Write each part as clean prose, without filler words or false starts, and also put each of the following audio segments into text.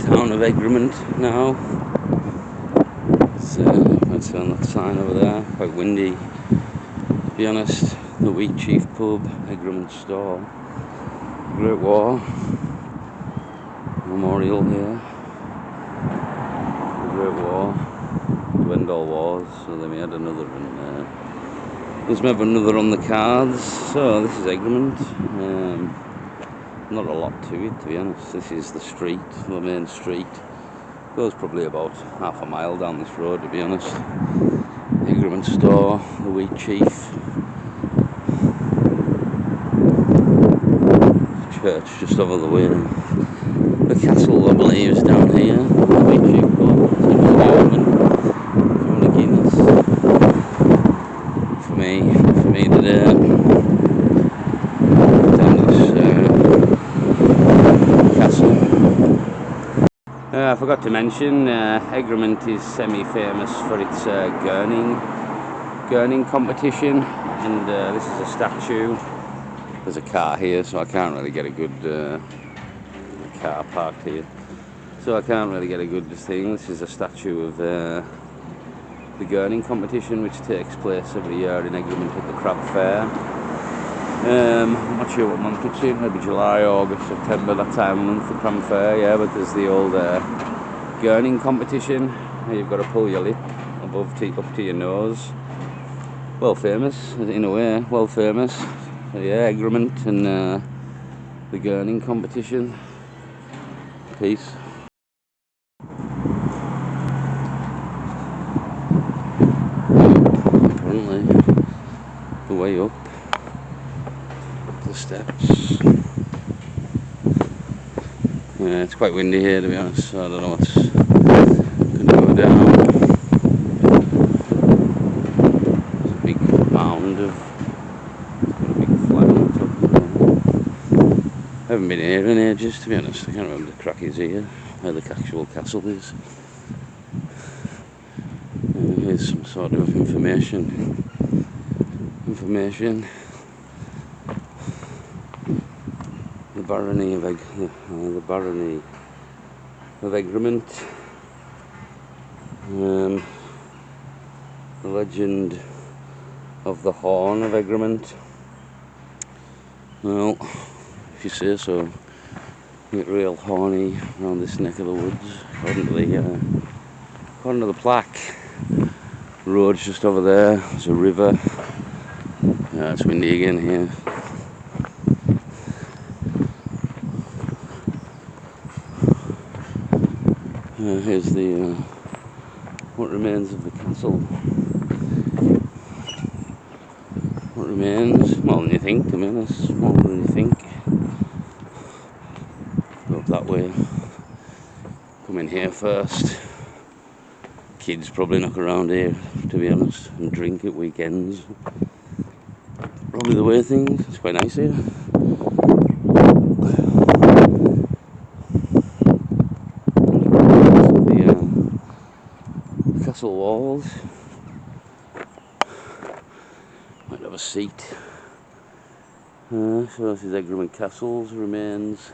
town of Egremont now. So let's see on that sign over there. Quite windy, to be honest. The Wheat Chief Pub, Egremont Store, Great War Memorial here. The Great War, to end all wars. So then we had another in there. There's maybe another on the cards. So this is Egremont. Not a lot to it, to be honest. This is the street, the main street. Goes probably about half a mile down this road, to be honest. Egremont Store, the Wheat Chief. Church just over the way. The castle, I believe, is down here. The Wheat Chief Pub. For me today. I forgot to mention, Egremont is semi-famous for its gurning competition, and this is a statue. There's a car here, so I can't really get a good car parked here, so I can't really get a good thing. This is a statue of the gurning competition, which takes place every year in Egremont at the Crab Fair. I'm not sure what month it's in, maybe July, August, September, that time of month, the Crab Fair, yeah, but there's the old gurning competition. You've got to pull your lip up to your nose. Well famous, in a way, well famous. So yeah, Egremont and the gurning competition. Peace. Apparently, the way up the steps. Yeah, it's quite windy here, to be honest, so I don't know what's going to go down. There's a big mound of, got a big flag on top of it. I haven't been here in ages, to be honest. I can't remember the crack is here, where the actual castle is. Here's some sort of information. The barony of Egremont. The legend of the Horn of Egremont. Well, if you say so, you get real horny around this neck of the woods. According to the plaque. The road's just over there. There's a river. Yeah, it's windy again here. Here's the what remains of the castle. What remains? More than you think, to be honest. More than you think. Go up that way. Come in here first. Kids probably knock around here, to be honest, and drink at weekends. Probably the way things. It's quite nice here. Castle walls. Might have a seat. So this is Egremont Castle's remains.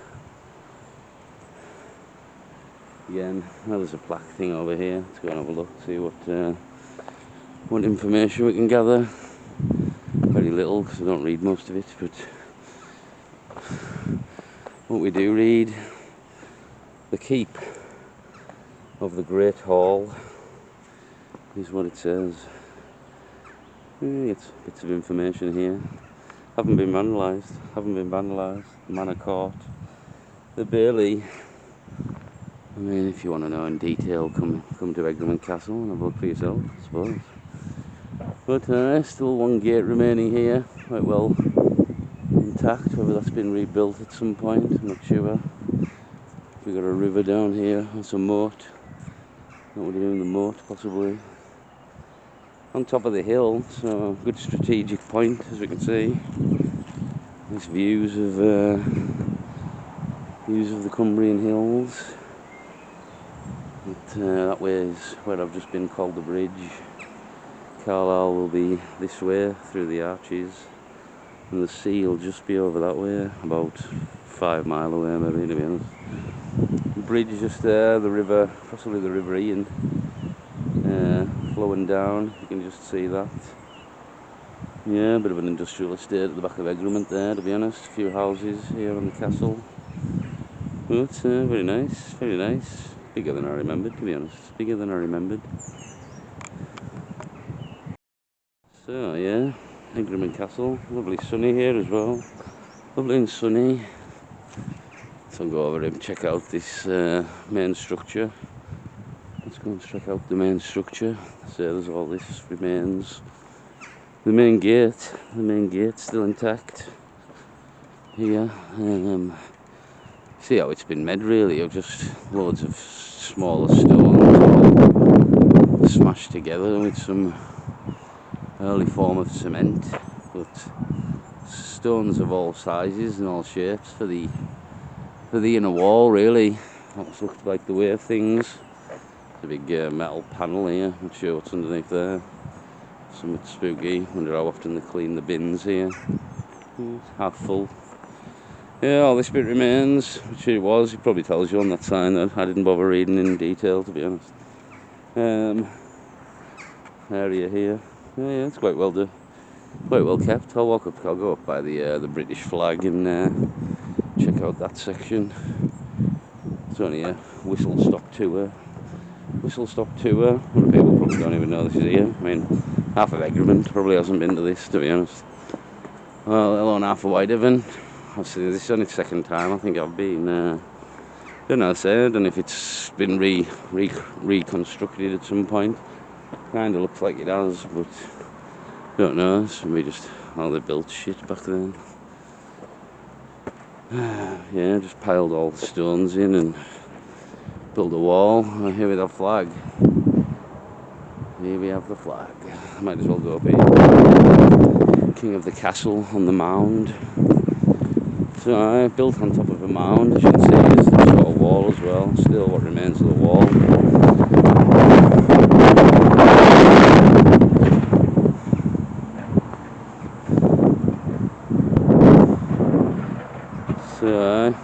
Again, there's a plaque thing over here. Let's go and have a look, see what information we can gather. Very little, because I don't read most of it, but what we do read, the keep of the Great Hall is what it says. It's bits of information here. Haven't been vandalised. The Manor Court, the Bailey. I mean, if you want to know in detail, come to Egremont Castle and have a look for yourself, I suppose. But still one gate remaining here, quite well intact. Whether that's been rebuilt at some point, I'm not sure. We've got a river down here, that's a moat. What we're doing, the moat possibly. On top of the hill, so good strategic point, as we can see. Nice views of the Cumbrian hills. But, that way is where I've just been called the bridge. Carlisle will be this way through the arches, and the sea will just be over that way, about 5 mile away maybe, to be honest. The bridge just there, the river, possibly the River Ian, flowing down, you can just see that. Yeah, a bit of an industrial estate at the back of Egremont there, to be honest. A few houses here on the castle. But very nice, very nice. Bigger than I remembered, to be honest. Bigger than I remembered. So yeah, Egremont Castle. Lovely sunny here as well. Lovely and sunny. So I'll go over and check out this main structure. Let's go and check out the main structure. So there's all this remains. The main gate still intact here. See how it's been made really, of just loads of smaller stones all smashed together with some early form of cement, but stones of all sizes and all shapes for the inner wall really. That's looked like the way of things. It's a big metal panel here, not sure what's underneath there. Something spooky, wonder how often they clean the bins here. It's half full. Yeah, all this bit remains, which it was. It probably tells you on that sign that I didn't bother reading in detail, to be honest. Area here. Yeah, it's quite well kept. I'll go up by the British flag and check out that section. It's only a whistle stop tour. A lot of people probably don't even know this is here. I mean, half of Egremont probably hasn't been to this, to be honest. Well, let alone half of Whitehaven. Obviously, this is only the second time I think I've been. Don't know if it's been reconstructed at some point. Kind of looks like it has, but don't know. It's maybe just how they built shit back then. Yeah, just piled all the stones in and build a wall. And here we have the flag. Here we have the flag. I might as well go up here. King of the castle on the mound. So I built on top of a mound, as you can see. There's some sort of wall as well. Still what remains of the wall. So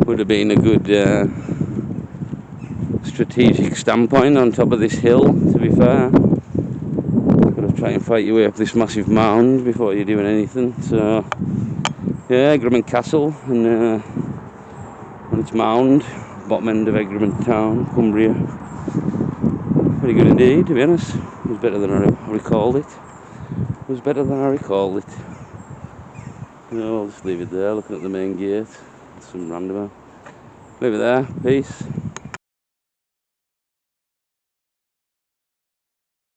would have been a good strategic standpoint on top of this hill, to be fair. Got to try and fight your way up this massive mound before you're doing anything. So yeah, Egremont Castle and on its mound, bottom end of Egremont town, Cumbria. Pretty good indeed, to be honest. It was better than I recalled it. So I'll just leave it there, looking at the main gate. Some roundabout. Leave it there. Peace.